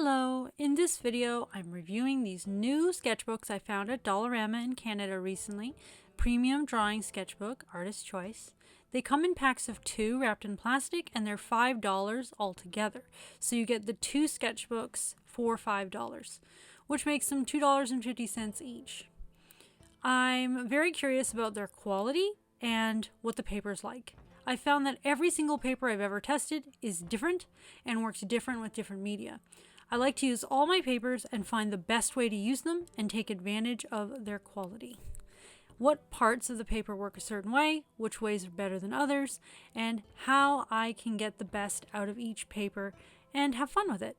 Hello! In this video, I'm reviewing these new sketchbooks I found at Dollarama in Canada recently. Premium Drawing Sketchbook, Artist Choice. They come in packs of 2 wrapped in plastic and they're $5 altogether. So you get the 2 sketchbooks for $5, which makes them $2.50 each. I'm very curious about their quality and what the paper's like. I found that every single paper I've ever tested is different and works different with different media. I like to use all my papers and find the best way to use them and take advantage of their quality. What parts of the paper work a certain way, which ways are better than others, and how I can get the best out of each paper and have fun with it.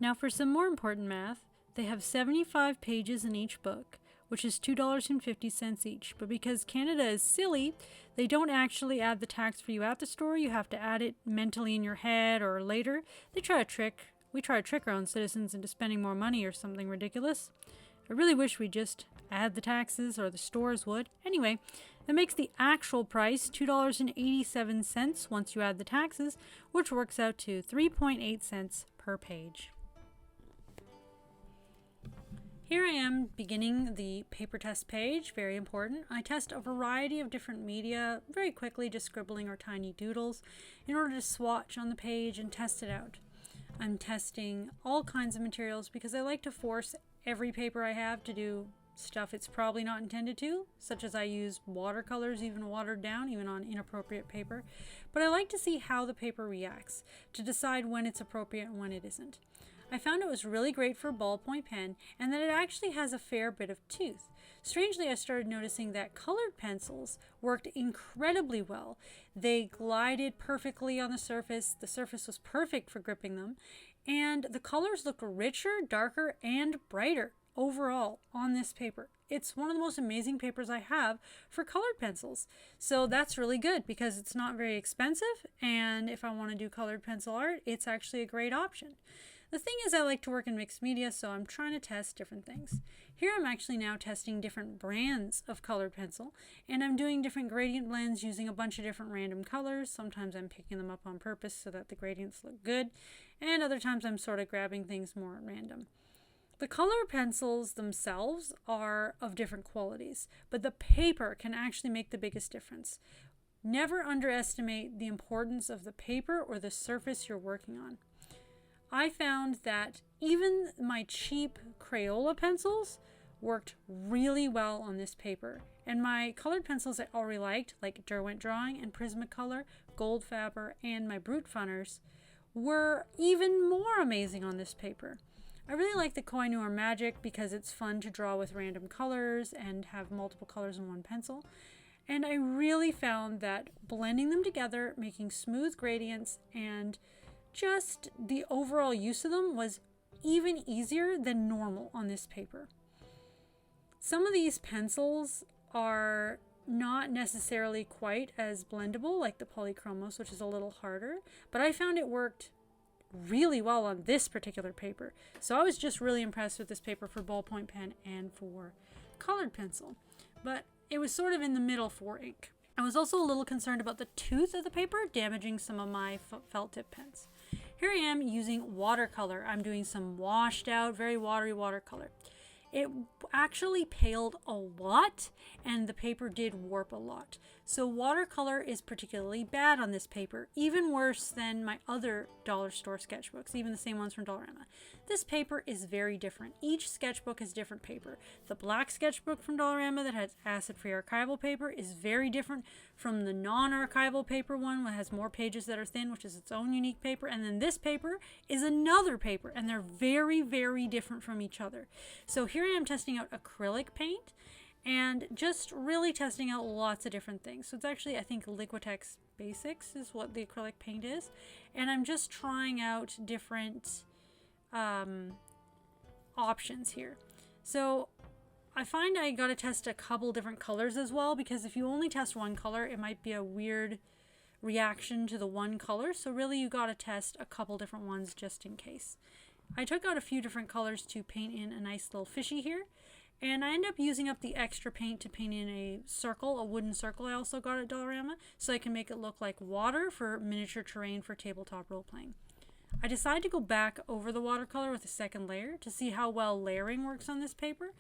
Now for some more important math, they have 75 pages in each book, which is $2.50 each. But because Canada is silly, they don't actually add the tax for you at the store. You have to add it mentally in your head or later. We try to trick our own citizens into spending more money or something ridiculous. I really wish we just add the taxes, or the stores would. Anyway, that makes the actual price $2.87 once you add the taxes, which works out to 3.8 cents per page. Here I am beginning the paper test page, very important. I test a variety of different media very quickly, just scribbling or tiny doodles, in order to swatch on the page and test it out. I'm testing all kinds of materials because I like to force every paper I have to do stuff it's probably not intended to, such as I use watercolors, even watered down, even on inappropriate paper. But I like to see how the paper reacts to decide when it's appropriate and when it isn't. I found it was really great for a ballpoint pen and that it actually has a fair bit of tooth. Strangely, I started noticing that colored pencils worked incredibly well. They glided perfectly on the surface was perfect for gripping them, and the colors looked richer, darker, and brighter overall on this paper. It's one of the most amazing papers I have for colored pencils. So that's really good because it's not very expensive, and if I want to do colored pencil art, it's actually a great option. The thing is, I like to work in mixed media, so I'm trying to test different things. Here I'm actually now testing different brands of colored pencil, and I'm doing different gradient blends using a bunch of different random colors. Sometimes I'm picking them up on purpose so that the gradients look good, and other times I'm sort of grabbing things more at random. The color pencils themselves are of different qualities, but the paper can actually make the biggest difference. Never underestimate the importance of the paper or the surface you're working on. I found that even my cheap Crayola pencils worked really well on this paper. And my colored pencils I already liked, like Derwent Drawing and Prismacolor, Goldfaber, and my Brute Funners, were even more amazing on this paper. I really like the Koh-i-Noor Magic because it's fun to draw with random colors and have multiple colors in one pencil. And I really found that blending them together, making smooth gradients, and just the overall use of them was even easier than normal on this paper. Some of these pencils are not necessarily quite as blendable, like the Polychromos, which is a little harder, but I found it worked really well on this particular paper. So I was just really impressed with this paper for ballpoint pen and for colored pencil, but it was sort of in the middle for ink. I was also a little concerned about the tooth of the paper damaging some of my felt tip pens. Here I am using watercolor. I'm doing some washed out, very watery watercolor. It actually paled a lot and the paper did warp a lot. So watercolor is particularly bad on this paper, even worse than my other dollar store sketchbooks, even the same ones from Dollarama. This paper is very different. Each sketchbook has different paper. The black sketchbook from Dollarama that has acid-free archival paper is very different from the non-archival paper one that has more pages that are thin, which is its own unique paper. And then this paper is another paper, and they're very, very different from each other. So here I am testing out acrylic paint and just really testing out lots of different things. So it's actually, I think, Liquitex Basics is what the acrylic paint is. And I'm just trying out different options here. So I find I got to test a couple different colors as well, because if you only test one color, it might be a weird reaction to the one color. So really you got to test a couple different ones just in case. I took out a few different colors to paint in a nice little fishy here. And I end up using up the extra paint to paint in a circle, a wooden circle I also got at Dollarama, so I can make it look like water for miniature terrain for tabletop role-playing. I decided to go back over the watercolor with a second layer to see how well layering works on this paper.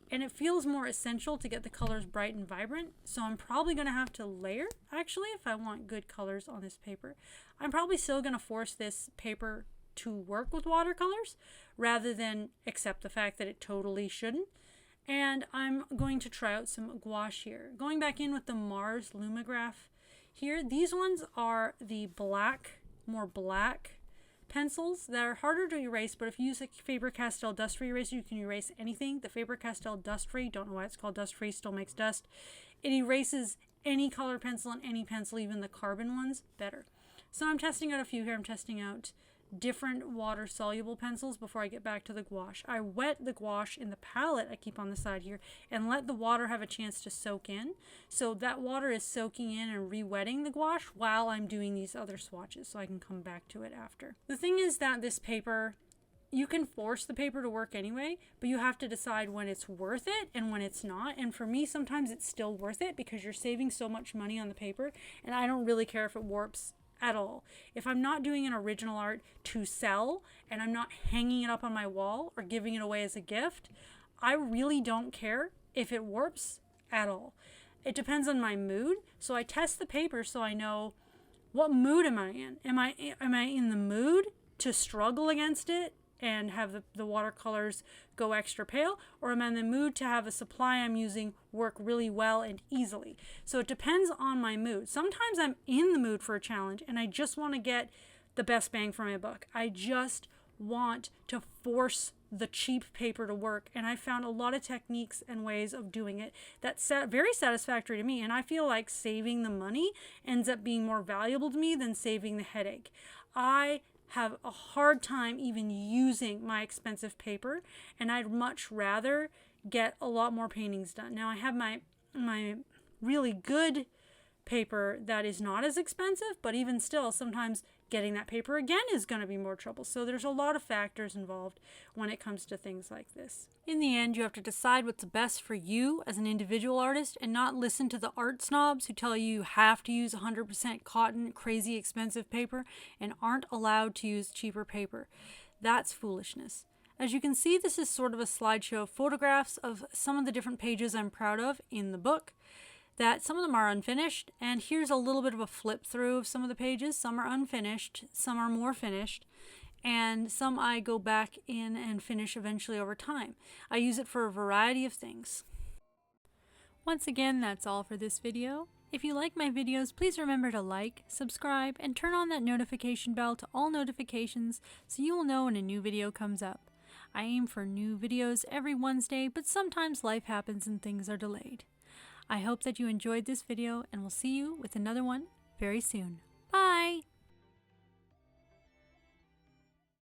And it feels more essential to get the colors bright and vibrant. So I'm probably going to have to layer, actually, if I want good colors on this paper. I'm probably still going to force this paper to work with watercolors rather than accept the fact that it totally shouldn't. And I'm going to try out some gouache here. Going back in with the Mars Lumograph here, these ones are the more black pencils that are harder to erase, but if you use a Faber-Castell dust-free eraser, you can erase anything. The Faber-Castell dust-free, don't know why it's called dust-free, still makes dust. It erases any color pencil and any pencil, even the carbon ones, better. So I'm testing out a few here. I'm testing out different water-soluble pencils before I get back to the gouache. I wet the gouache in the palette I keep on the side here and let the water have a chance to soak in. So that water is soaking in and re-wetting the gouache while I'm doing these other swatches, so I can come back to it after. The thing is that this paper, you can force the paper to work anyway, but you have to decide when it's worth it and when it's not. And for me, sometimes it's still worth it because you're saving so much money on the paper, and I don't really care if it warps at all. If I'm not doing an original art to sell and I'm not hanging it up on my wall or giving it away as a gift, I really don't care if it warps at all. It depends on my mood. So I test the paper so I know what mood am I in. Am I in the mood to struggle against it and have the watercolors go extra pale, or am I in the mood to have a supply I'm using work really well and easily? So it depends on my mood. Sometimes I'm in the mood for a challenge and I just want to get the best bang for my buck. I just want to force the cheap paper to work, and I found a lot of techniques and ways of doing it that's very satisfactory to me, and I feel like saving the money ends up being more valuable to me than saving the headache. I have a hard time even using my expensive paper, and I'd much rather get a lot more paintings done. Now I have my really good paper that is not as expensive, but even still, sometimes getting that paper again is going to be more trouble. So there's a lot of factors involved when it comes to things like this. In the end, you have to decide what's best for you as an individual artist and not listen to the art snobs who tell you you have to use 100% cotton, crazy expensive paper and aren't allowed to use cheaper paper. That's foolishness. As you can see, this is sort of a slideshow of photographs of some of the different pages I'm proud of in the book. That some of them are unfinished, and here's a little bit of a flip through of some of the pages. Some are unfinished, some are more finished, and some I go back in and finish eventually over time. I use it for a variety of things. Once again, that's all for this video. If you like my videos, please remember to like, subscribe, and turn on that notification bell to all notifications so you will know when a new video comes up. I aim for new videos every Wednesday, but sometimes life happens and things are delayed. I hope that you enjoyed this video, and we'll see you with another one very soon.